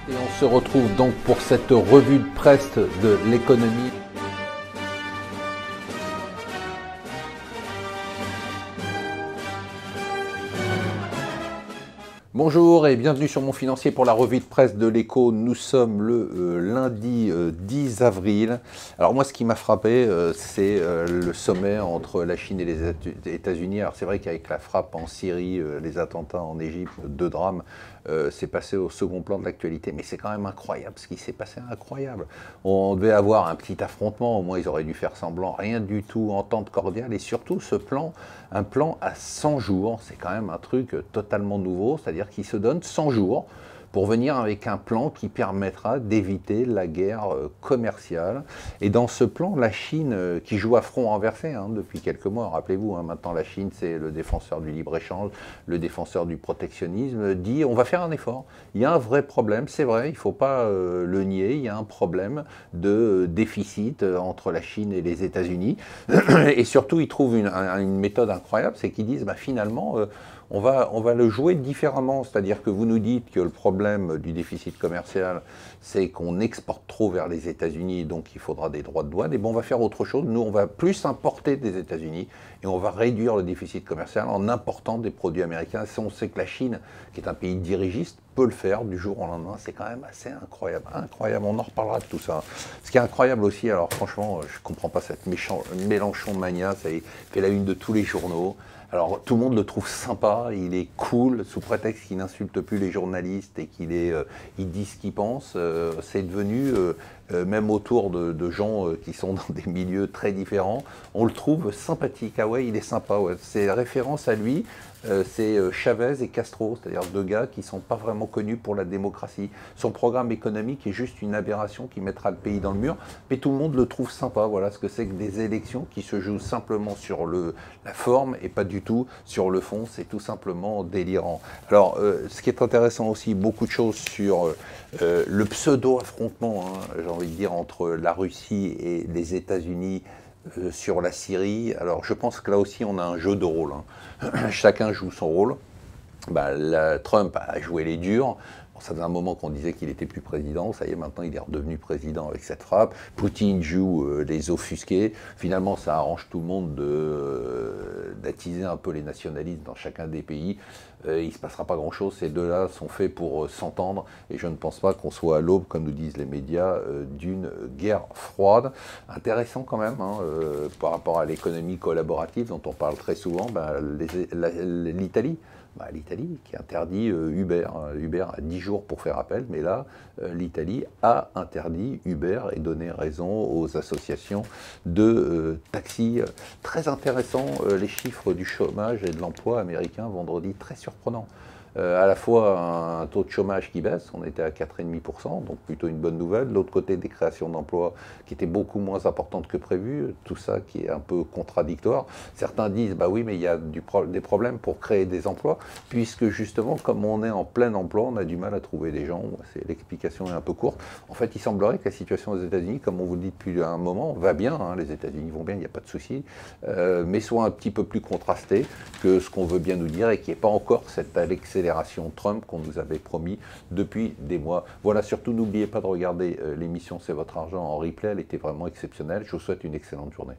Et on se retrouve donc pour cette revue de presse de l'économie. Bonjour et bienvenue sur Mon Financier pour la revue de presse de l'Écho. Nous sommes le lundi 10 avril. Alors moi, ce qui m'a frappé, c'est le sommet entre la Chine et les États-Unis. Alors c'est vrai qu'avec la frappe en Syrie, les attentats en Égypte, deux drames, c'est passé au second plan de l'actualité. Mais c'est quand même incroyable ce qui s'est passé, incroyable. On devait avoir un petit affrontement, au moins ils auraient dû faire semblant, rien du tout, entente cordiale. Et surtout ce plan, un plan à 100 jours, c'est quand même un truc totalement nouveau, c'est-à-dire qui se donne 100 jours pour venir avec un plan qui permettra d'éviter la guerre commerciale. Et dans ce plan, la Chine, qui joue à front renversé depuis quelques mois, rappelez-vous, maintenant la Chine c'est le défenseur du libre-échange, le défenseur du protectionnisme, dit on va faire un effort. Il y a un vrai problème, c'est vrai, il ne faut pas le nier, il y a un problème de déficit entre la Chine et les États-Unis. Et surtout, ils trouvent une méthode incroyable, c'est qu'ils disent finalement, on va le jouer différemment, c'est-à-dire que vous nous dites que le problème du déficit commercial, c'est qu'on exporte trop vers les États-Unis, donc il faudra des droits de douane, et bon, on va faire autre chose, nous on va plus importer des États-Unis, et on va réduire le déficit commercial en important des produits américains. Si on sait que la Chine, qui est un pays dirigiste, peut le faire du jour au lendemain, c'est quand même assez incroyable, incroyable, on en reparlera de tout ça. Ce qui est incroyable aussi, alors franchement, je ne comprends pas cette Mélenchon mania, ça fait la une de tous les journaux. Alors tout le monde le trouve sympa, il est cool, sous prétexte qu'il n'insulte plus les journalistes et qu'il dit ce qu'il pense. C'est devenu, même autour de gens qui sont dans des milieux très différents, on le trouve sympathique. Ah ouais, il est sympa, ouais. C'est référence à lui. C'est Chavez et Castro, c'est-à-dire deux gars qui ne sont pas vraiment connus pour la démocratie. Son programme économique est juste une aberration qui mettra le pays dans le mur, mais tout le monde le trouve sympa. Voilà ce que c'est que des élections qui se jouent simplement sur la forme et pas du tout sur le fond, c'est tout simplement délirant. Alors, ce qui est intéressant aussi, beaucoup de choses sur le pseudo-affrontement, j'ai envie de dire, entre la Russie et les États-Unis, sur la Syrie. Alors je pense que là aussi on a un jeu de rôle. Chacun joue son rôle. Trump a joué les durs. Ça faisait un moment qu'on disait qu'il n'était plus président, ça y est, maintenant il est redevenu président avec cette frappe. Poutine joue les offusqués. Finalement, ça arrange tout le monde d'attiser un peu les nationalistes dans chacun des pays. Il ne se passera pas grand-chose. Ces deux-là sont faits pour s'entendre. Et je ne pense pas qu'on soit à l'aube, comme nous disent les médias, d'une guerre froide. Intéressant quand même, par rapport à l'économie collaborative dont on parle très souvent, l'Italie. L'Italie qui interdit Uber. Uber a 10 jours pour faire appel, mais là, l'Italie a interdit Uber et donné raison aux associations de taxis. Très intéressant, les chiffres du chômage et de l'emploi américain vendredi, très surprenant. À la fois un taux de chômage qui baisse, on était à 4,5%, donc plutôt une bonne nouvelle. De l'autre côté, des créations d'emplois qui étaient beaucoup moins importantes que prévu, tout ça qui est un peu contradictoire. Certains disent, oui, mais il y a des problèmes pour créer des emplois, puisque justement, comme on est en plein emploi, on a du mal à trouver des gens. L'explication est un peu courte. En fait, il semblerait que la situation aux États-Unis, comme on vous le dit depuis un moment, va bien. Les États-Unis vont bien, il n'y a pas de souci, mais soit un petit peu plus contrasté que ce qu'on veut bien nous dire et qui n'est pas encore cette accélération Trump qu'on nous avait promis depuis des mois. Voilà, surtout n'oubliez pas de regarder l'émission C'est votre argent en replay, elle était vraiment exceptionnelle. Je vous souhaite une excellente journée.